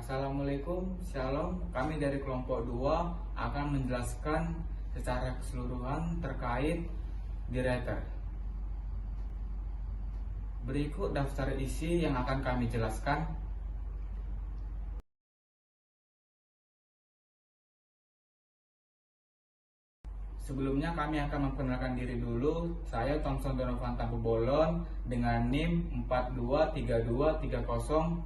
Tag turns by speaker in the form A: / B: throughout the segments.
A: Assalamualaikum, Shalom. Kami dari kelompok 2 akan menjelaskan secara keseluruhan terkait Director. Berikut daftar isi yang akan kami jelaskan. Sebelumnya kami akan memperkenalkan diri dulu. Saya Thompson Donovan Tambubolon dengan NIM 4232301070.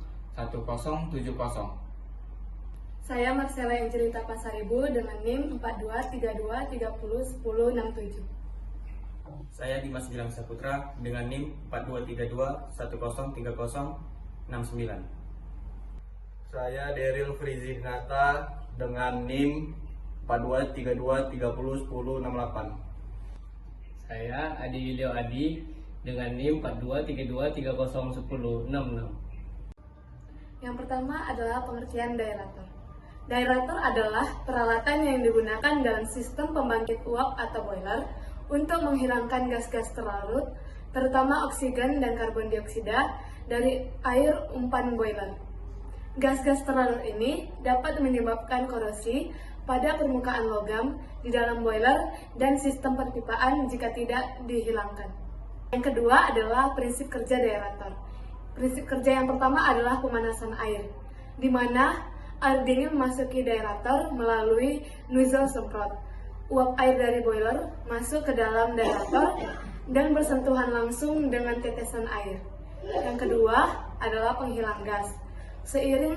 B: Saya Marcella yang cerita Pasaribu dengan NIM 4232301067.
C: Saya Dimas Gilang Saputra dengan NIM 4232103069.
D: Saya Daryl Frizi Nata dengan NIM 4232301068.
E: Saya Adi Yulio Adi dengan NIM 4232301066.
B: Yang pertama adalah pengertian daerator. Daerator adalah peralatan yang digunakan dalam sistem pembangkit uap atau boiler untuk menghilangkan gas-gas terlarut, terutama oksigen dan karbon dioksida, dari air umpan boiler. Gas-gas terlarut ini dapat menyebabkan korosi pada permukaan logam di dalam boiler dan sistem perpipaan jika tidak dihilangkan. Yang kedua adalah prinsip kerja daerator. Prinsip kerja yang pertama adalah pemanasan air, di mana air dingin memasuki daerator melalui nozzle semprot. Uap air dari boiler masuk ke dalam daerator dan bersentuhan langsung dengan tetesan air. Yang kedua adalah penghilang gas. Seiring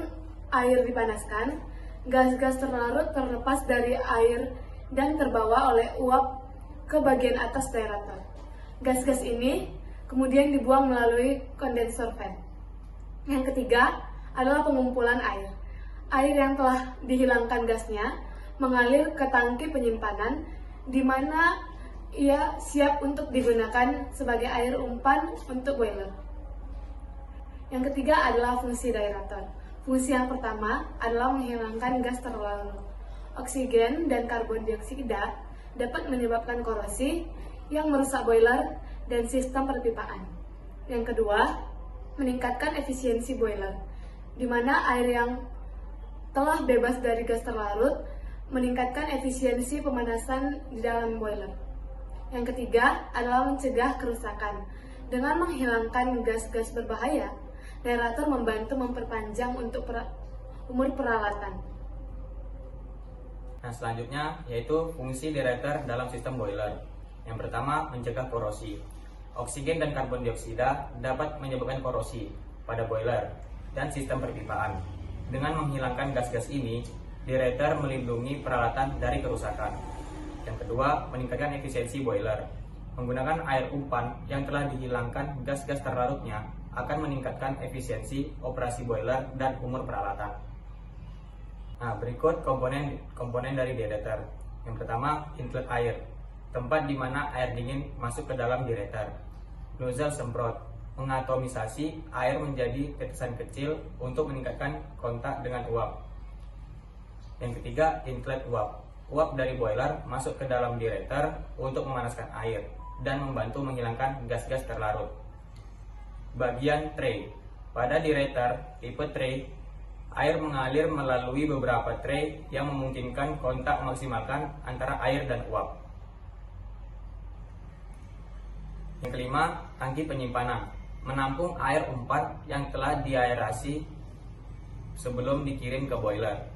B: air dipanaskan, gas-gas terlarut terlepas dari air dan terbawa oleh uap ke bagian atas daerator. Gas-gas ini kemudian dibuang melalui kondensor fan. Yang ketiga adalah pengumpulan air. Air yang telah dihilangkan gasnya mengalir ke tangki penyimpanan, di mana ia siap untuk digunakan sebagai air umpan untuk boiler. Yang ketiga adalah fungsi daerator. Fungsi yang pertama adalah menghilangkan gas terlarut. Oksigen dan karbon dioksida dapat menyebabkan korosi yang merusak boiler dan sistem perpipaan. Yang kedua, meningkatkan efisiensi boiler, di mana air yang telah bebas dari gas terlarut meningkatkan efisiensi pemanasan di dalam boiler. Yang ketiga adalah mencegah kerusakan. Dengan menghilangkan gas-gas berbahaya, daerator membantu memperpanjang untuk umur peralatan.
C: Nah, selanjutnya yaitu fungsi daerator dalam sistem boiler. Yang pertama, mencegah korosi. Oksigen dan karbon dioksida dapat menyebabkan korosi pada boiler dan sistem perpipaan. Dengan menghilangkan gas-gas ini, daerator melindungi peralatan dari kerusakan. Yang kedua, meningkatkan efisiensi boiler. Menggunakan air umpan yang telah dihilangkan gas-gas terlarutnya akan meningkatkan efisiensi operasi boiler dan umur peralatan. Nah, berikut komponen dari daerator. Yang pertama, inlet air, tempat di mana air dingin masuk ke dalam daerator. Nozzle semprot, mengatomisasi air menjadi tetesan kecil untuk meningkatkan kontak dengan uap. Yang ketiga, inlet uap. Uap dari boiler masuk ke dalam daerator untuk memanaskan air dan membantu menghilangkan gas-gas terlarut. Bagian tray. Pada daerator tipe tray, air mengalir melalui beberapa tray yang memungkinkan kontak memaksimalkan antara air dan uap. Yang kelima, tangki penyimpanan. Menampung air umpan yang telah diaerasi sebelum dikirim ke boiler.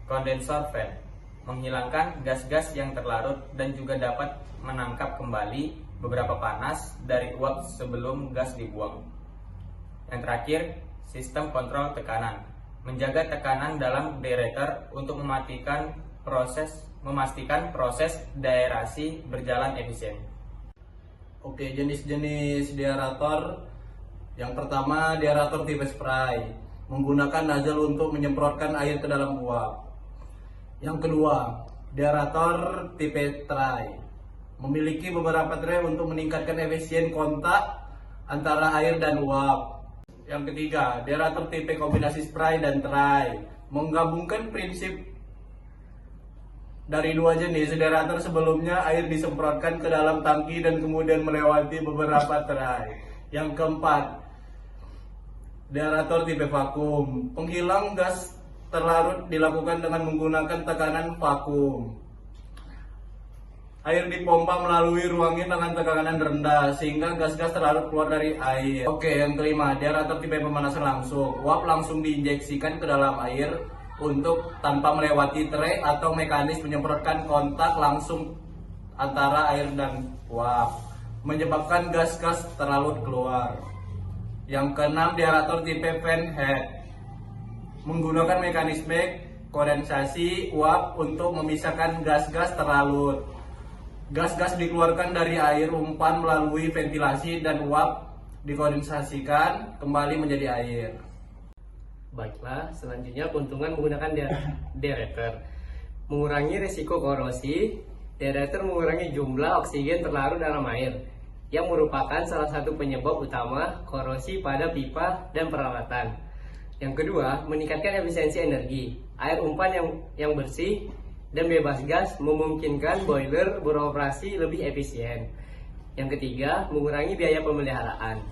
C: Kondensor fan, menghilangkan gas-gas yang terlarut dan juga dapat menangkap kembali beberapa panas dari uap sebelum gas dibuang. Yang terakhir, sistem kontrol tekanan, menjaga tekanan dalam daerator untuk memastikan proses daerasi berjalan efisien.
D: Oke, jenis-jenis daerator. Yang pertama, daerator tipe spray, menggunakan nozzle untuk menyemprotkan air ke dalam uap. Yang kedua, daerator tipe tray, memiliki beberapa tray untuk meningkatkan efisien kontak antara air dan uap. Yang ketiga, daerator tipe kombinasi spray dan tray, menggabungkan prinsip dari dua jenis daerator. Sebelumnya air disemprotkan ke dalam tangki dan kemudian melewati beberapa tray. Yang keempat, daerator tipe vakum, penghilang gas terlarut dilakukan dengan menggunakan tekanan vakum. Air dipompa melalui ruangan dengan tekanan rendah sehingga gas-gas terlarut keluar dari air. Oke, yang kelima, diarator tipe pemanasan langsung. Uap langsung diinjeksikan ke dalam air untuk tanpa melewati tray atau mekanis menyemprotkan kontak langsung antara air dan uap, menyebabkan gas-gas terlarut keluar. Yang keenam, diarator tipe fan head. Menggunakan mekanisme kondensasi uap untuk memisahkan gas-gas terlarut. Gas-gas dikeluarkan dari air umpan melalui ventilasi dan uap dikondensasikan kembali menjadi air.
E: Baiklah, selanjutnya keuntungan menggunakan deaerator. Mengurangi risiko korosi, deaerator mengurangi jumlah oksigen terlarut dalam air, yang merupakan salah satu penyebab utama korosi pada pipa dan peralatan. Yang kedua, meningkatkan efisiensi energi. Air umpan yang bersih dan bebas gas memungkinkan boiler beroperasi lebih efisien. Yang ketiga, mengurangi biaya pemeliharaan.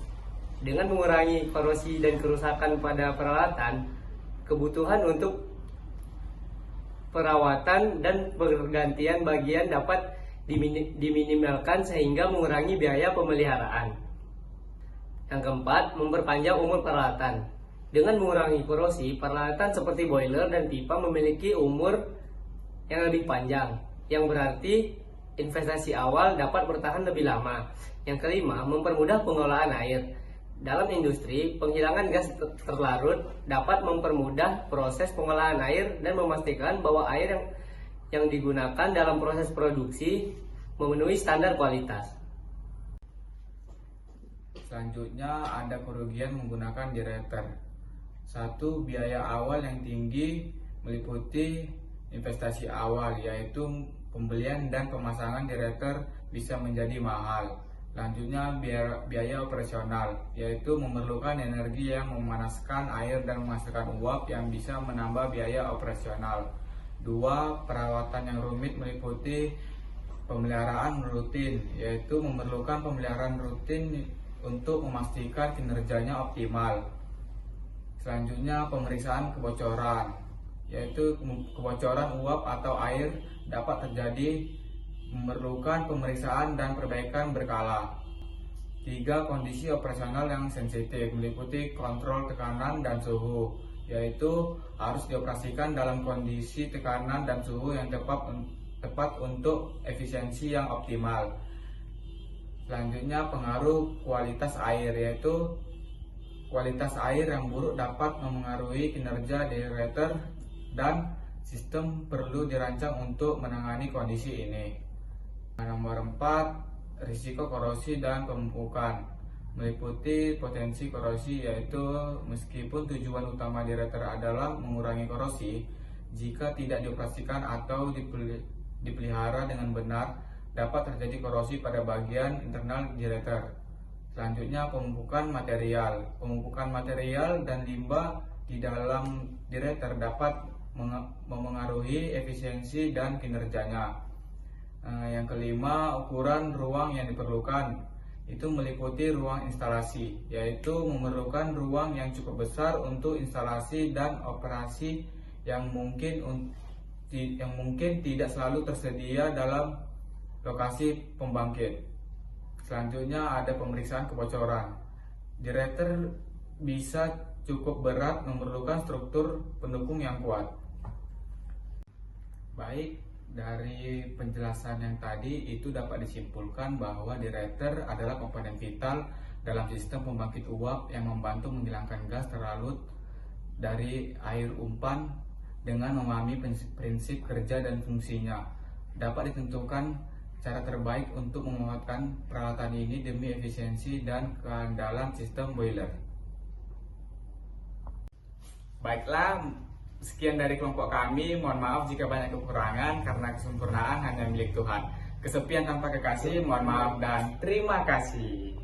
E: Dengan mengurangi korosi dan kerusakan pada peralatan, kebutuhan untuk perawatan dan pergantian bagian dapat diminimalkan sehingga mengurangi biaya pemeliharaan. Yang keempat, memperpanjang umur peralatan. Dengan mengurangi korosi, peralatan seperti boiler dan pipa memiliki umur yang lebih panjang, yang berarti investasi awal dapat bertahan lebih lama. Yang kelima, mempermudah pengolahan air. Dalam industri, penghilangan gas terlarut dapat mempermudah proses pengolahan air dan memastikan bahwa air yang digunakan dalam proses produksi memenuhi standar kualitas.
A: Selanjutnya ada kerugian menggunakan deaerator. 1. Biaya awal yang tinggi meliputi investasi awal, yaitu pembelian dan pemasangan deaerator bisa menjadi mahal. Selanjutnya biaya operasional, yaitu memerlukan energi yang memanaskan air dan menghasilkan uap yang bisa menambah biaya operasional. 2. Perawatan yang rumit meliputi pemeliharaan rutin, yaitu memerlukan pemeliharaan rutin untuk memastikan kinerjanya optimal. Selanjutnya pemeriksaan kebocoran, yaitu kebocoran uap atau air dapat terjadi, memerlukan pemeriksaan dan perbaikan berkala. 3. Kondisi operasional yang sensitif meliputi kontrol tekanan dan suhu, yaitu harus dioperasikan dalam kondisi tekanan dan suhu yang tepat untuk efisiensi yang optimal. Selanjutnya pengaruh kualitas air, yaitu kualitas air yang buruk dapat memengaruhi kinerja deaerator dan sistem perlu dirancang untuk menangani kondisi ini. Nomor 4, risiko korosi dan pemupukan meliputi potensi korosi, yaitu meskipun tujuan utama deaerator adalah mengurangi korosi, jika tidak dioperasikan atau dipelihara dengan benar dapat terjadi korosi pada bagian internal deaerator. Selanjutnya pemupukan material. Pemupukan material dan limbah di dalam deaerator dapat memengaruhi efisiensi dan kinerjanya. Yang kelima, ukuran ruang yang diperlukan. Itu meliputi ruang instalasi, yaitu memerlukan ruang yang cukup besar untuk instalasi dan operasi yang mungkin tidak selalu tersedia dalam lokasi pembangkit. Selanjutnya ada pemeriksaan kebocoran. Deaerator bisa cukup berat, memerlukan struktur pendukung yang kuat. Baik, dari penjelasan yang tadi itu dapat disimpulkan bahwa deaerator adalah komponen vital dalam sistem pembangkit uap yang membantu menghilangkan gas terlarut dari air umpan dengan memahami prinsip kerja dan fungsinya. Dapat ditentukan cara terbaik untuk memanfaatkan peralatan ini demi efisiensi dan keandalan sistem boiler. Baiklah, sekian dari kelompok kami. Mohon maaf jika banyak kekurangan karena kesempurnaan hanya milik Tuhan. Kesepian tanpa kekasih, mohon maaf dan terima kasih.